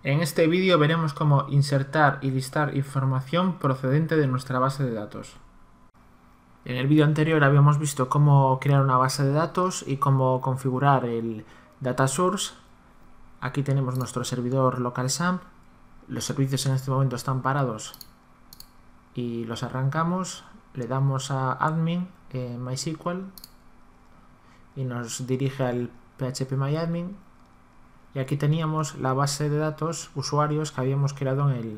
En este vídeo veremos cómo insertar y listar información procedente de nuestra base de datos. En el vídeo anterior habíamos visto cómo crear una base de datos y cómo configurar el data source. Aquí tenemos nuestro servidor local SAMP. Los servicios en este momento están parados y los arrancamos. Le damos a admin MySQL y nos dirige al phpMyAdmin. Y aquí teníamos la base de datos usuarios que habíamos creado en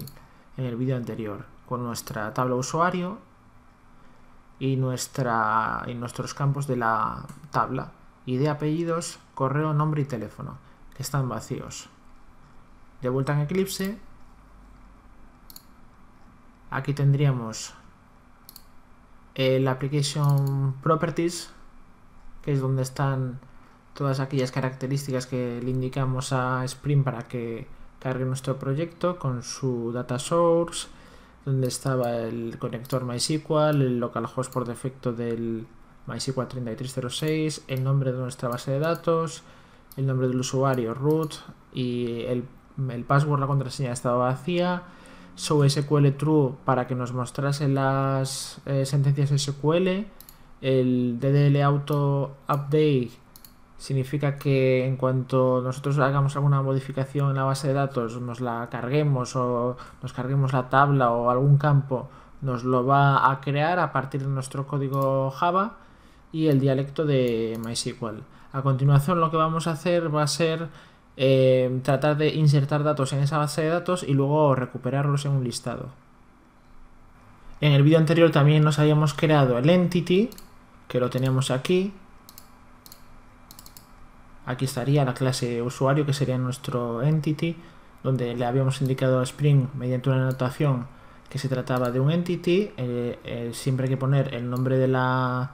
el vídeo anterior, con nuestra tabla usuario y nuestros campos de la tabla, ID, apellidos, correo, nombre y teléfono, que están vacíos. De vuelta en Eclipse, aquí tendríamos el Application Properties, que es donde están todas aquellas características que le indicamos a Spring para que cargue nuestro proyecto, con su data source, donde estaba el conector MySQL, el localhost por defecto del MySQL 3306, el nombre de nuestra base de datos, el nombre del usuario root y el password, la contraseña estaba vacía. Show SQL true para que nos mostrase las sentencias SQL. El DDL auto update significa que en cuanto nosotros hagamos alguna modificación en la base de datos, nos la carguemos o nos carguemos la tabla o algún campo, nos lo va a crear a partir de nuestro código Java. Y el dialecto de MySQL. A continuación lo que vamos a hacer va a ser tratar de insertar datos en esa base de datos y luego recuperarlos en un listado. En el vídeo anterior también nos habíamos creado el entity, que lo teníamos aquí. Aquí estaría la clase usuario, que sería nuestro entity, donde le habíamos indicado a Spring mediante una anotación que se trataba de un entity. Siempre hay que poner el nombre de la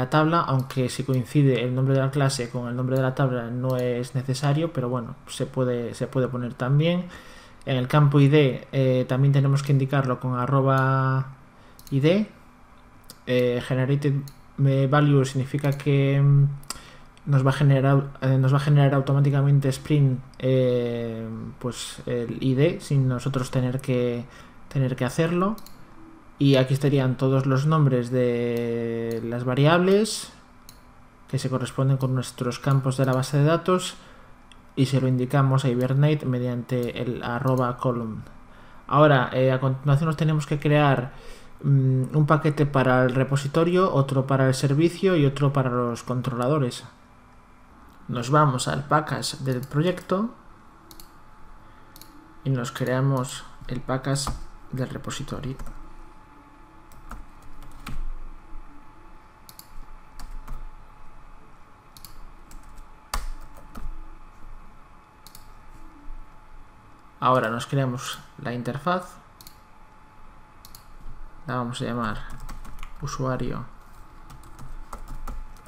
tabla, aunque si coincide el nombre de la clase con el nombre de la tabla no es necesario, pero bueno, se puede poner también. En el campo ID también tenemos que indicarlo con @id. Generated value significa que nos va a generar automáticamente Spring pues el ID sin nosotros tener que hacerlo. Y aquí estarían todos los nombres de las variables que se corresponden con nuestros campos de la base de datos y se lo indicamos a Hibernate mediante el @column. Ahora, a continuación nos tenemos que crear un paquete para el repositorio, otro para el servicio y otro para los controladores. Nos vamos al package del proyecto y nos creamos el package del repositorio. Ahora nos creamos la interfaz, la vamos a llamar usuario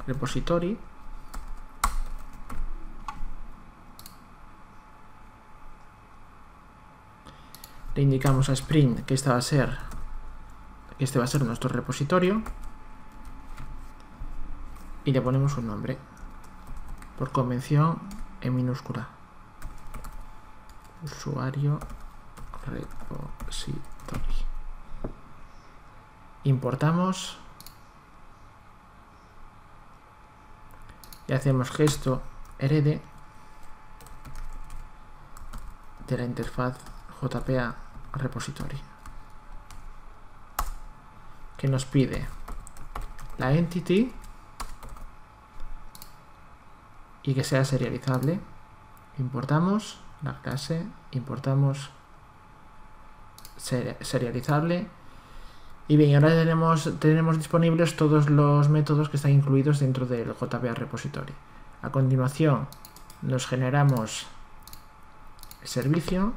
repository. Le indicamos a Spring que este va a ser nuestro repositorio y le ponemos un nombre, por convención en minúscula. Usuario repository. Importamos y hacemos gesto herede de la interfaz JPA repository, que nos pide la entity y que sea serializable. Importamos la clase, importamos serializable. Y bien, ahora tenemos disponibles todos los métodos que están incluidos dentro del JPA repository. A continuación nos generamos el servicio,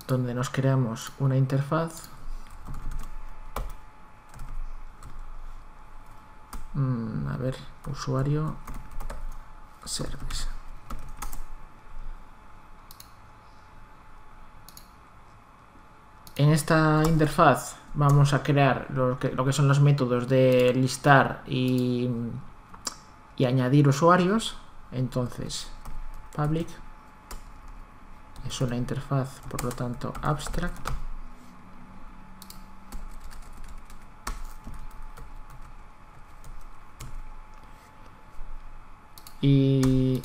donde nos creamos una interfaz. A ver, usuario service. En esta interfaz vamos a crear lo que son los métodos de listar y y añadir usuarios. Entonces public es una interfaz, por lo tanto abstract, y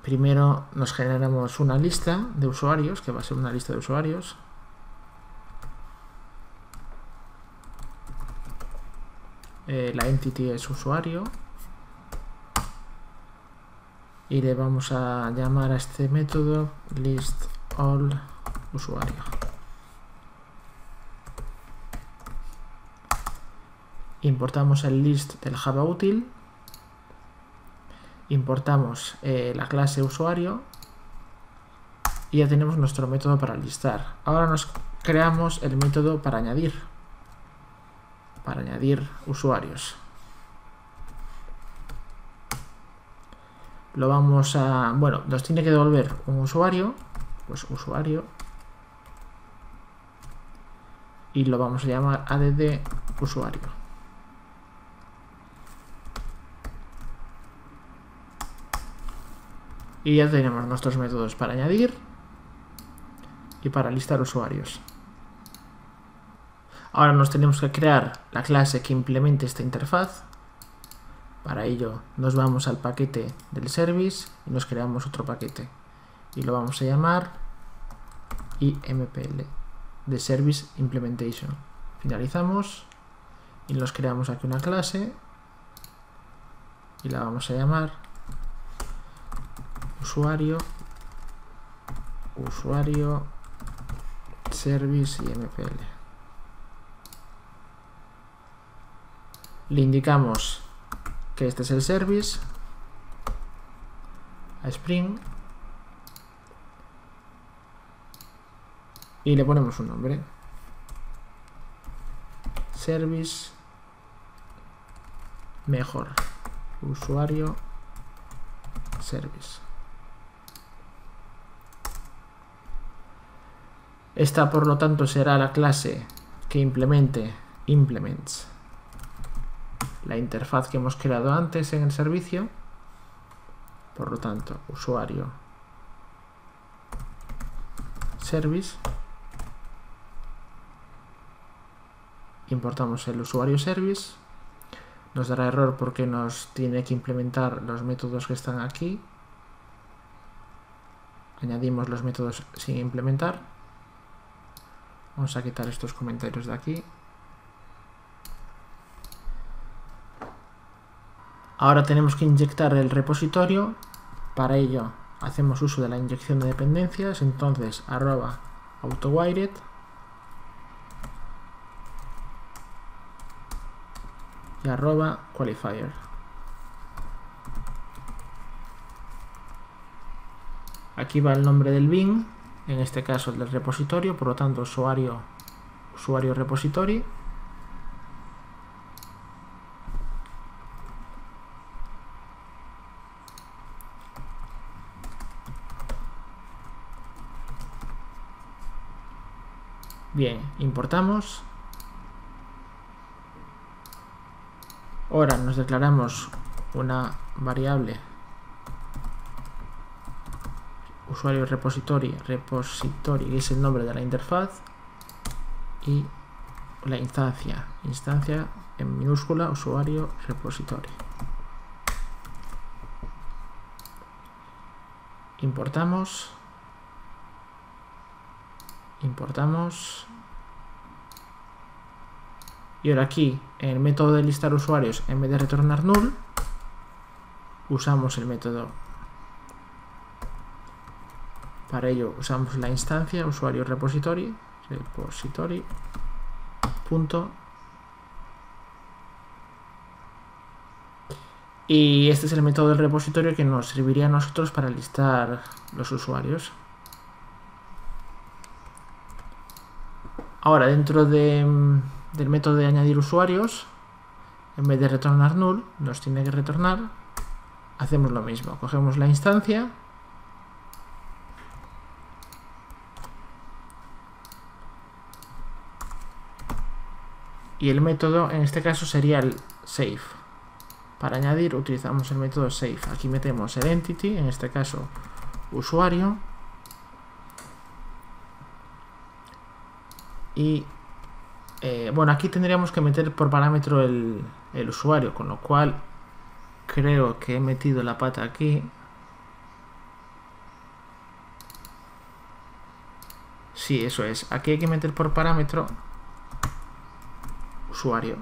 primero nos generamos una lista de usuarios, que va a ser una lista de usuarios. La entity es usuario y le vamos a llamar a este método list all usuario. Importamos el list del Java útil, importamos la clase usuario y ya tenemos nuestro método para listar. Ahora nos creamos el método para añadir usuarios. Lo vamos a, bueno, nos tiene que devolver un usuario, pues usuario, y lo vamos a llamar add usuario. Y ya tenemos nuestros métodos para añadir y para listar usuarios. Ahora nos tenemos que crear la clase que implemente esta interfaz. Para ello nos vamos al paquete del service y nos creamos otro paquete. Y lo vamos a llamar IMPL, de Service Implementation. Finalizamos y nos creamos aquí una clase y la vamos a llamar usuario service IMPL. Le indicamos que este es el service a Spring y le ponemos un nombre, service mejor usuario service. Esta, por lo tanto, será la clase que implements la interfaz que hemos creado antes en el servicio. Por lo tanto, usuario service. Importamos el usuario service. Nos dará error porque nos tiene que implementar los métodos que están aquí. Añadimos los métodos sin implementar. Vamos a quitar estos comentarios de aquí. Ahora tenemos que inyectar el repositorio. Para ello hacemos uso de la inyección de dependencias. Entonces @autowired y @qualifier. Aquí va el nombre del bin, en este caso el del repositorio, por lo tanto usuario repository. Bien, importamos. Ahora nos declaramos una variable usuario repository, que es el nombre de la interfaz, y la instancia en minúscula, usuario repository. Importamos y ahora aquí en el método de listar usuarios, en vez de retornar null, usamos el método. Para ello usamos la instancia usuario repository punto, y este es el método del repositorio que nos serviría a nosotros para listar los usuarios. Ahora, dentro del método de añadir usuarios, en vez de retornar null, nos tiene que retornar. Hacemos lo mismo, cogemos la instancia y el método en este caso sería el save. Para añadir utilizamos el método save. Aquí metemos el entity, en este caso usuario, y bueno, aquí tendríamos que meter por parámetro el usuario, con lo cual creo que he metido la pata aquí. Sí, eso es. Aquí hay que meter por parámetro usuario.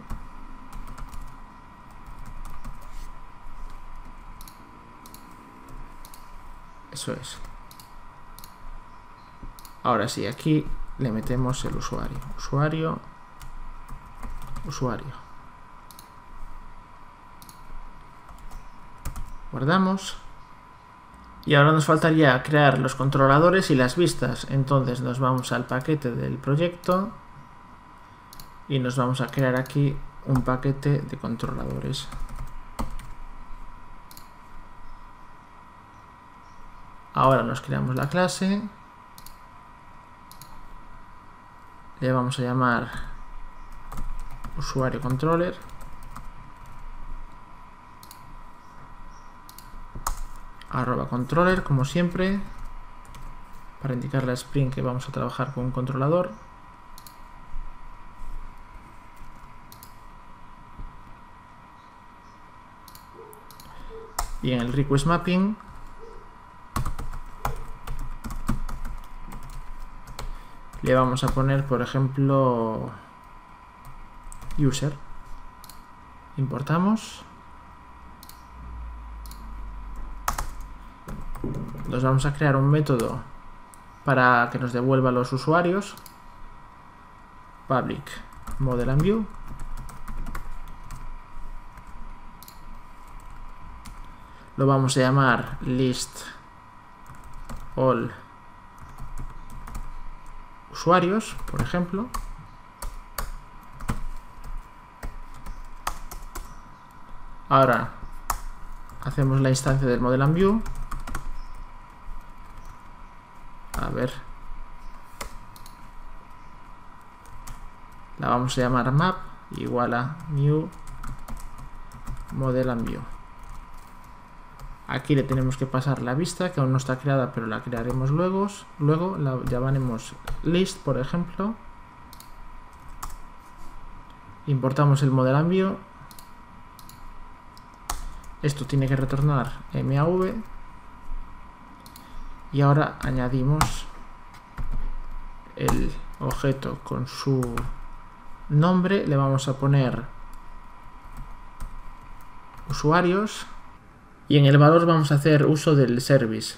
Eso es. Ahora sí, aquí le metemos el usuario. Usuario. Guardamos. Y ahora nos faltaría crear los controladores y las vistas. Entonces nos vamos al paquete del proyecto y nos vamos a crear aquí un paquete de controladores. Ahora nos creamos la clase. Le vamos a llamar usuario controller. @controller, como siempre, para indicar la Spring que vamos a trabajar con un controlador. Y en el request mapping le vamos a poner, por ejemplo, user. Importamos. Nos vamos a crear un método para que nos devuelva los usuarios. Public model and view. Lo vamos a llamar list all usuarios, por ejemplo. Ahora hacemos la instancia del model and view. A ver, la vamos a llamar map igual a new model and view. Aquí le tenemos que pasar la vista, que aún no está creada, pero la crearemos luego. Luego la llamaremos list, por ejemplo. Importamos el model and view. Esto tiene que retornar MAV. Y ahora añadimos el objeto con su nombre. Le vamos a poner usuarios. Y en el valor vamos a hacer uso del service.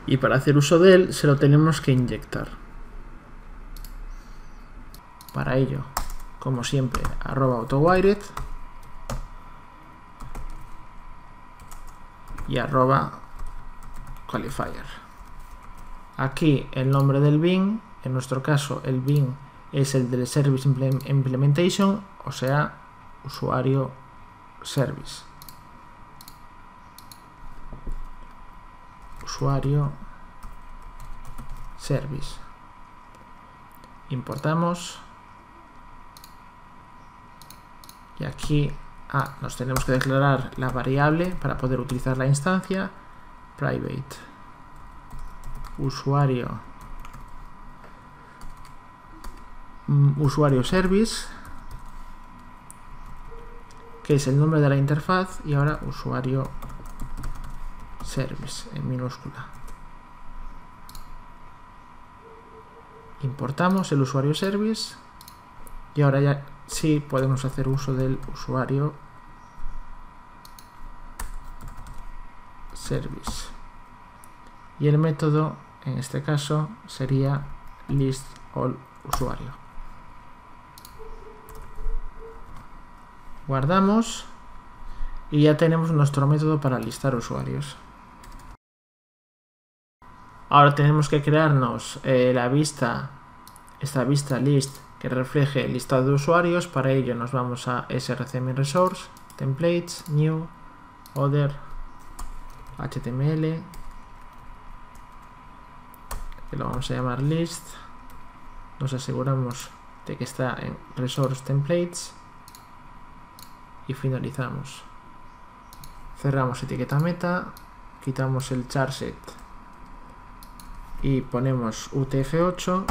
Y para hacer uso de él se lo tenemos que inyectar. Para ello, como siempre, @autowired y @qualifier. Aquí el nombre del bin, en nuestro caso el bin es el del Service Implementation, o sea, usuario service. Usuario service. Importamos. Y aquí nos tenemos que declarar la variable para poder utilizar la instancia. Private usuario service, que es el nombre de la interfaz, y ahora usuario service en minúscula. Importamos el usuario service y ahora ya sí podemos hacer uso del usuario service. Y el método en este caso sería list all usuario. Guardamos y ya tenemos nuestro método para listar usuarios. Ahora tenemos que crearnos la vista, esta vista list que refleje el listado de usuarios. Para ello nos vamos a srcm resource, templates, new, other, html, que lo vamos a llamar list. Nos aseguramos de que está en resource templates y finalizamos. cerramos etiqueta meta, quitamos el charset y ponemos UTF-8.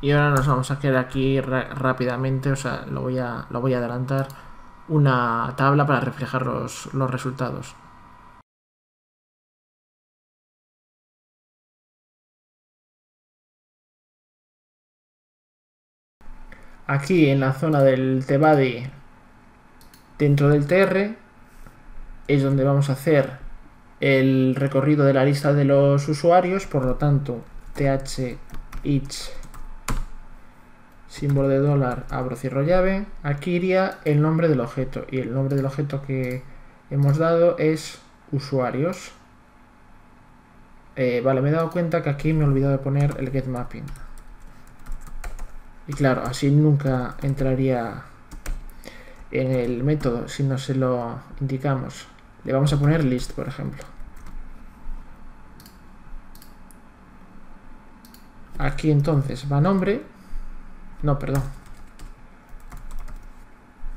Y ahora nos vamos a quedar aquí rápidamente, o sea, lo voy a adelantar, una tabla para reflejar los resultados. Aquí en la zona del tbuddy, dentro del TR, es donde vamos a hacer el recorrido de la lista de los usuarios. Por lo tanto, th each símbolo de dólar, abro, cierro llave. Aquí iría el nombre del objeto, y el nombre del objeto que hemos dado es usuarios. Vale, me he dado cuenta que aquí me he olvidado de poner el getMapping. Y claro, así nunca entraría en el método si no se lo indicamos. Le vamos a poner list, por ejemplo. Aquí entonces va nombre. No, perdón.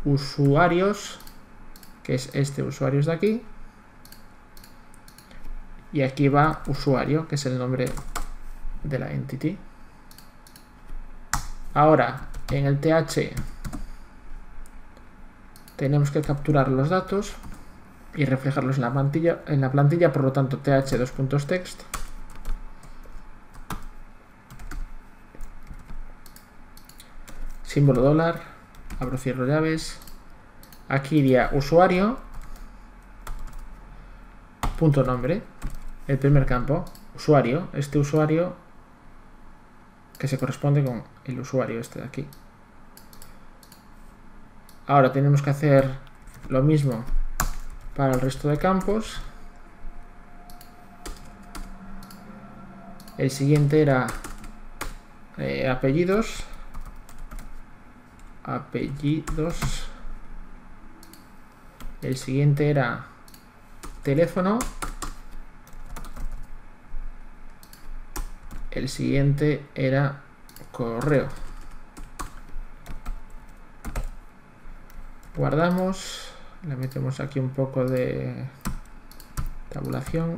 Usuarios, que es este usuarios de aquí. Y aquí va usuario, que es el nombre de la entity. Ahora, en el th tenemos que capturar los datos y reflejarlos en la plantilla, por lo tanto, th2.text. Símbolo dólar, abro, cierro llaves. Aquí iría usuario, punto nombre, el primer campo, usuario, este usuario que se corresponde con el usuario este de aquí. Ahora tenemos que hacer lo mismo para el resto de campos. El siguiente era apellidos. El siguiente era teléfono. El siguiente era correo. Guardamos, le metemos aquí un poco de tabulación.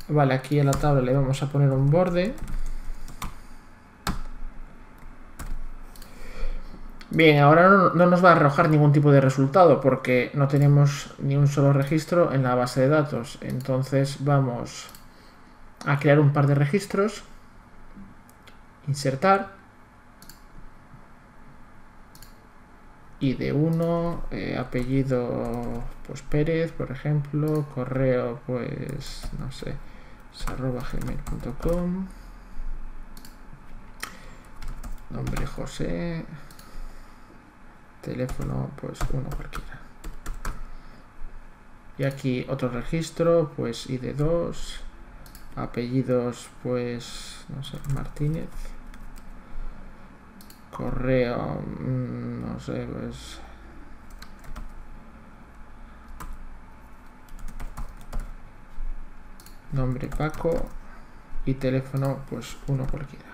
Vale, aquí en la tabla le vamos a poner un borde. Bien, ahora no nos va a arrojar ningún tipo de resultado porque no tenemos ni un solo registro en la base de datos. Entonces vamos a crear un par de registros. Insertar. ID1, apellido pues Pérez, por ejemplo. Correo pues no sé, @gmail.com. Nombre José. Teléfono pues uno cualquiera. Y aquí otro registro pues ID2. Apellidos pues no sé, Martínez. Correo no sé, pues nombre Paco. Y teléfono pues uno cualquiera.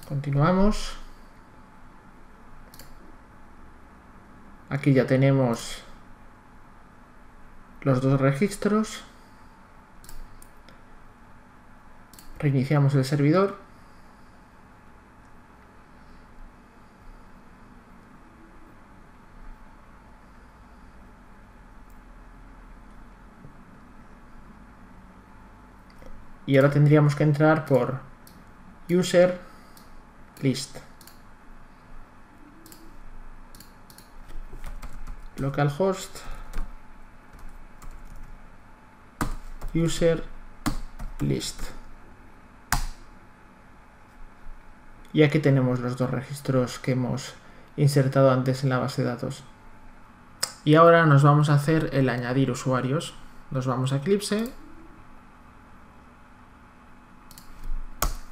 Continuamos. Aquí ya tenemos los dos registros. Reiniciamos el servidor. Y ahora tendríamos que entrar por user list. Localhost user list. Y aquí tenemos los dos registros que hemos insertado antes en la base de datos. Y ahora nos vamos a hacer el añadir usuarios. Nos vamos a Eclipse.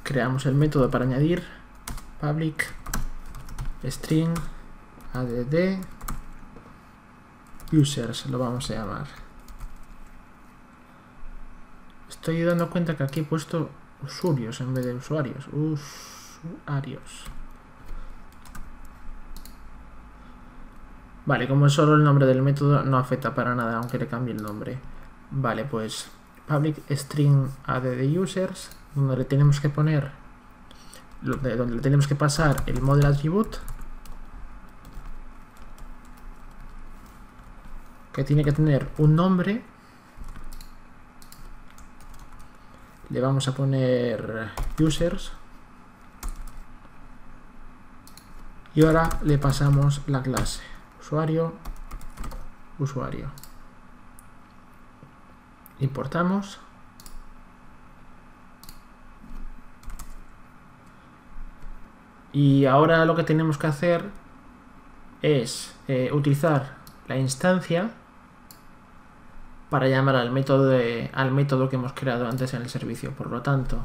Creamos el método para añadir. Public string add users lo vamos a llamar. Estoy dando cuenta que aquí he puesto Usuarios en vez de usuarios. Usuarios. Vale, como es solo el nombre del método, no afecta para nada, aunque le cambie el nombre. Vale, pues public string add users, donde le tenemos que poner, donde le tenemos que pasar el model attribute, que tiene que tener un nombre. Le vamos a poner users. Y ahora le pasamos la clase usuario. Importamos. Y ahora lo que tenemos que hacer es utilizar la instancia para llamar al método que hemos creado antes en el servicio. Por lo tanto,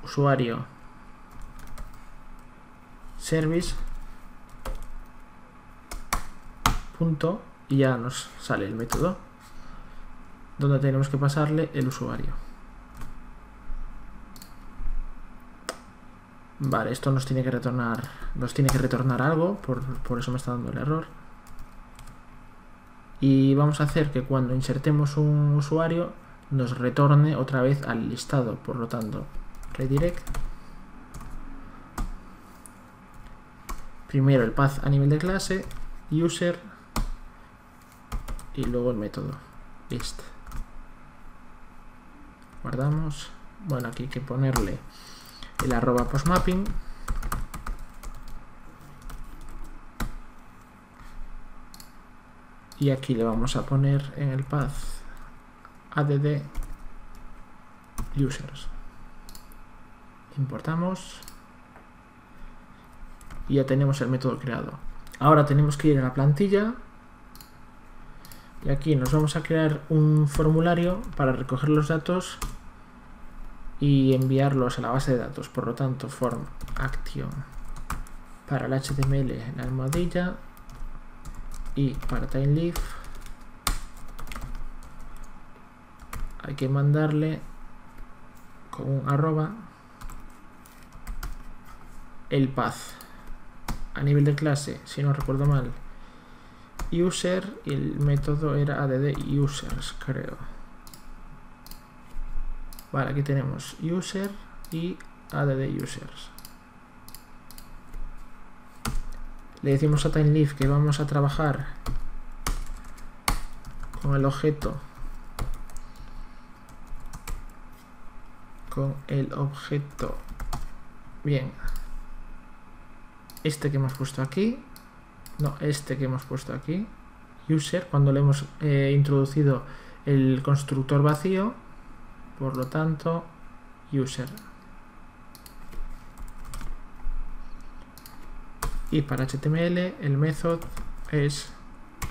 usuario service punto, y ya nos sale el método donde tenemos que pasarle el usuario. Vale, esto nos tiene que retornar algo, por eso me está dando el error. Y vamos a hacer que cuando insertemos un usuario nos retorne otra vez al listado. Por lo tanto, redirect. Primero el path a nivel de clase, user, y luego el método list. Guardamos. Bueno, aquí hay que ponerle el arroba postmapping. Y aquí le vamos a poner en el path add users. Importamos. Y ya tenemos el método creado. Ahora tenemos que ir a la plantilla. Y aquí nos vamos a crear un formulario para recoger los datos y enviarlos a la base de datos. Por lo tanto, form action para el HTML en la almohadilla. Y para TimeLeaf hay que mandarle con un arroba el path a nivel de clase, si no recuerdo mal, user, y el método era add users, creo. Vale, aquí tenemos user y add users. Le decimos a TimeLeaf que vamos a trabajar con el objeto bien, este que hemos puesto aquí, user, cuando le hemos introducido el constructor vacío. Por lo tanto, user. Y para HTML el method es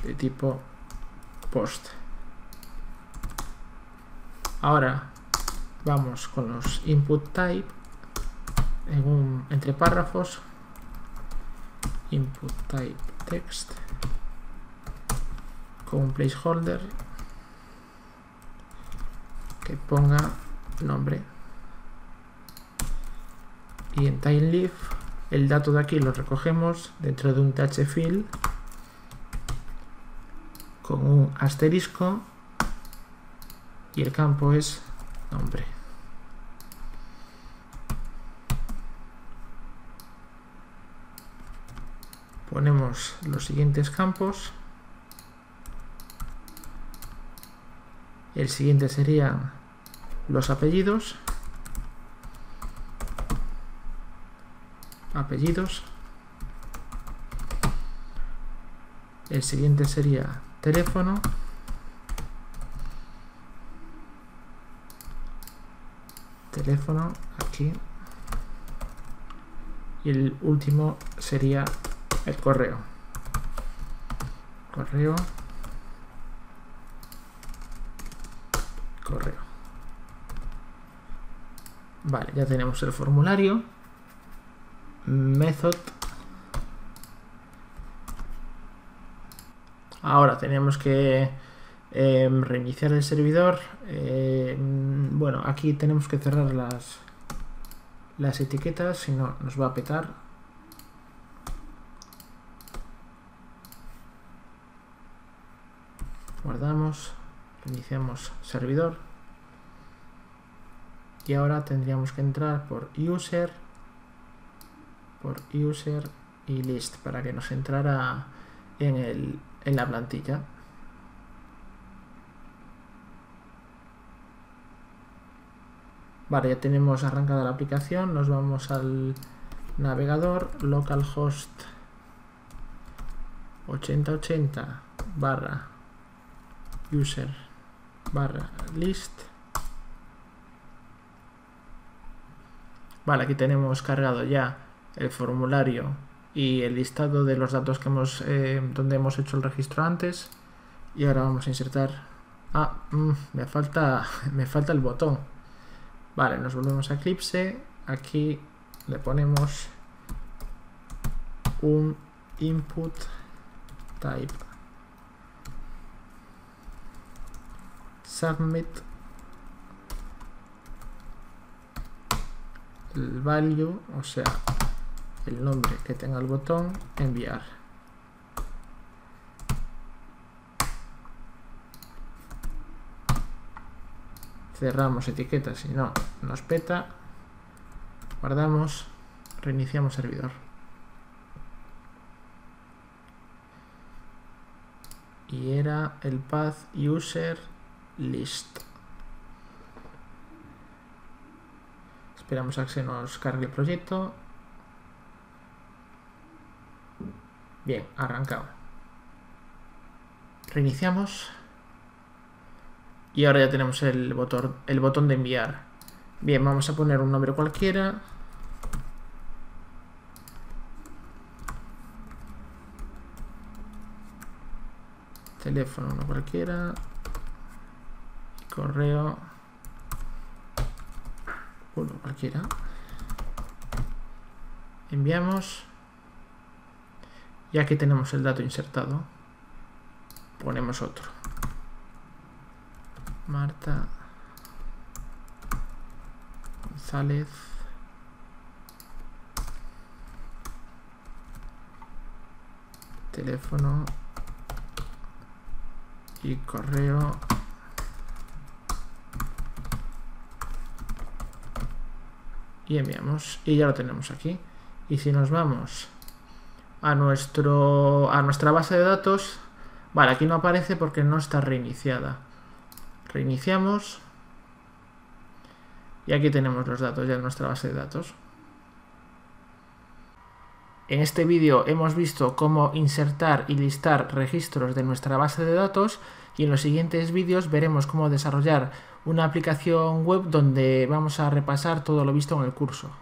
de tipo post. Ahora vamos con los input type entre párrafos. Input type text con un placeholder que ponga nombre. Y en TimeLeaf el dato de aquí lo recogemos dentro de un THField con un asterisco y el campo es nombre. Ponemos los siguientes campos. El siguiente serían los apellidos. El siguiente sería teléfono. Aquí. Y el último sería el correo. Vale, ya tenemos el formulario. Method. Ahora tenemos que Reiniciar el servidor. Bueno, aquí tenemos que cerrar las etiquetas, si no nos va a petar. Guardamos, reiniciamos servidor y ahora tendríamos que entrar por user y list para que nos entrara en la plantilla. Vale, ya tenemos arrancada la aplicación. Nos vamos al navegador, localhost 8080 barra user barra list. Vale, aquí tenemos cargado ya el formulario y el listado de los datos que donde hemos hecho el registro antes. Y ahora vamos a insertar. Me falta el botón. Vale, nos volvemos a Eclipse. Aquí le ponemos un input type submit, el value, o sea, el nombre que tenga el botón, enviar. Cerramos etiquetas, si no nos peta. Guardamos, reiniciamos servidor. Y era el path user list. Esperamos a que se nos cargue el proyecto. Bien, arrancado. Reiniciamos. Y ahora ya tenemos el botón de enviar. Bien, vamos a poner un nombre cualquiera. Teléfono uno cualquiera. Correo uno cualquiera. Enviamos. Y aquí tenemos el dato insertado. Ponemos otro. Marta González. Teléfono y correo. Y enviamos. Y ya lo tenemos aquí. Y si nos vamos a nuestra base de datos, vale, aquí no aparece porque no está reiniciada. Reiniciamos y aquí tenemos los datos ya en nuestra base de datos. En este vídeo hemos visto cómo insertar y listar registros de nuestra base de datos y en los siguientes vídeos veremos cómo desarrollar una aplicación web donde vamos a repasar todo lo visto en el curso.